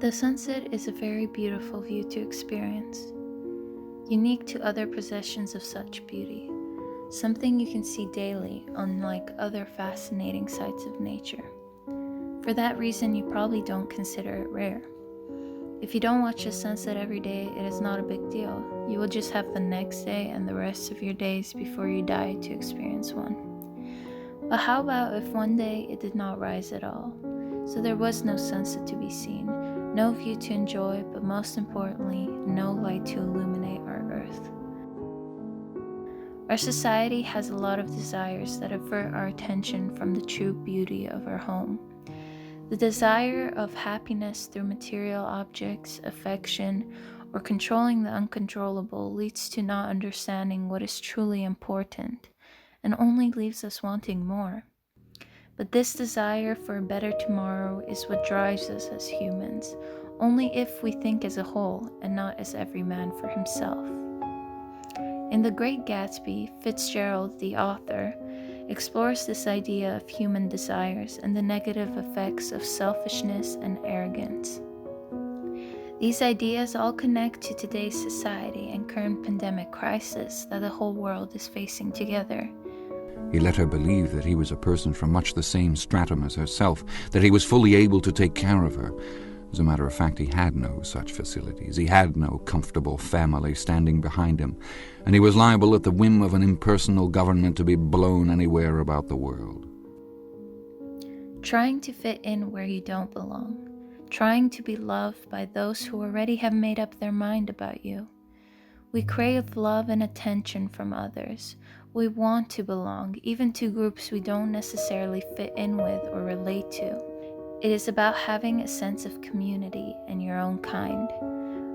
The sunset is a very beautiful view to experience, unique to other possessions of such beauty, something you can see daily, unlike other fascinating sights of nature. For that reason, you probably don't consider it rare. If you don't watch the sunset every day, it is not a big deal. You will just have the next day and the rest of your days before you die to experience one. But how about if one day it did not rise at all? So there was no sunset to be seen, no view to enjoy, but most importantly, no light to illuminate our earth. Our society has a lot of desires that avert our attention from the true beauty of our home. The desire of happiness through material objects, affection, or controlling the uncontrollable leads to not understanding what is truly important and only leaves us wanting more. But this desire for a better tomorrow is what drives us as humans, only if we think as a whole and not as every man for himself. In The Great Gatsby, Fitzgerald, the author, explores this idea of human desires and the negative effects of selfishness and arrogance. These ideas all connect to today's society and current pandemic crisis that the whole world is facing together. He let her believe that he was a person from much the same stratum as herself, that he was fully able to take care of her. As a matter of fact, he had no such facilities. He had no comfortable family standing behind him, and he was liable at the whim of an impersonal government to be blown anywhere about the world. Trying to fit in where you don't belong. Trying to be loved by those who already have made up their mind about you. We crave love and attention from others. We want to belong, even to groups we don't necessarily fit in with or relate to. It is about having a sense of community and your own kind.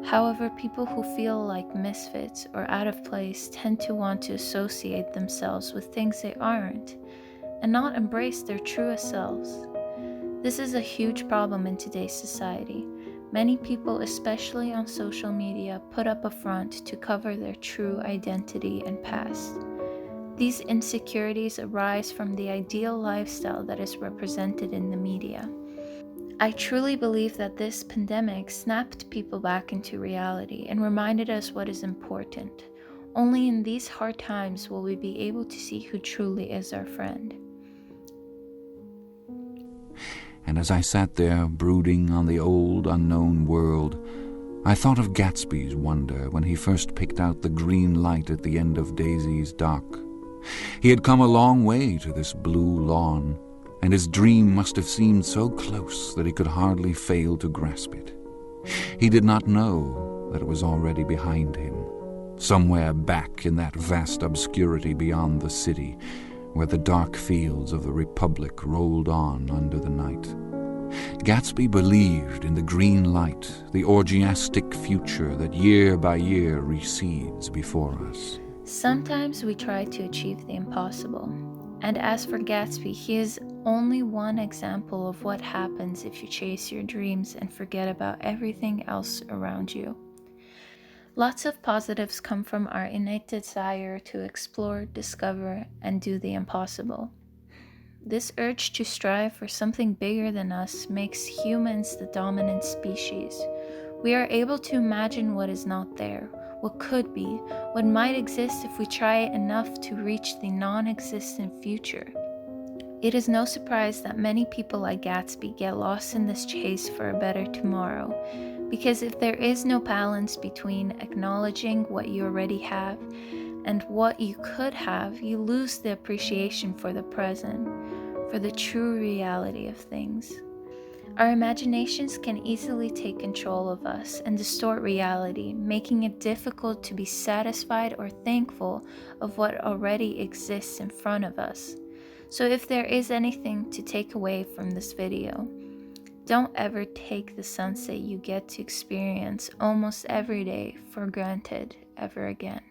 However, people who feel like misfits or out of place tend to want to associate themselves with things they aren't and not embrace their truest selves. This is a huge problem in today's society. Many people, especially on social media, put up a front to cover their true identity and past. These insecurities arise from the ideal lifestyle that is represented in the media. I truly believe that this pandemic snapped people back into reality and reminded us what is important. Only in these hard times will we be able to see who truly is our friend. And as I sat there brooding on the old unknown world, I thought of Gatsby's wonder when he first picked out the green light at the end of Daisy's dock. He had come a long way to this blue lawn, and his dream must have seemed so close that he could hardly fail to grasp it. He did not know that it was already behind him, somewhere back in that vast obscurity beyond the city, where the dark fields of the Republic rolled on under the night. Gatsby believed in the green light, the orgiastic future that year by year recedes before us. Sometimes we try to achieve the impossible. And as for Gatsby, he is only one example of what happens if you chase your dreams and forget about everything else around you. Lots of positives come from our innate desire to explore, discover, and do the impossible. This urge to strive for something bigger than us makes humans the dominant species. We are able to imagine what is not there, what could be, what might exist if we try enough to reach the non-existent future. It is no surprise that many people like Gatsby get lost in this chase for a better tomorrow, because if there is no balance between acknowledging what you already have and what you could have, you lose the appreciation for the present, for the true reality of things. Our imaginations can easily take control of us and distort reality, making it difficult to be satisfied or thankful of what already exists in front of us. So if there is anything to take away from this video, don't ever take the sunset you get to experience almost every day for granted ever again.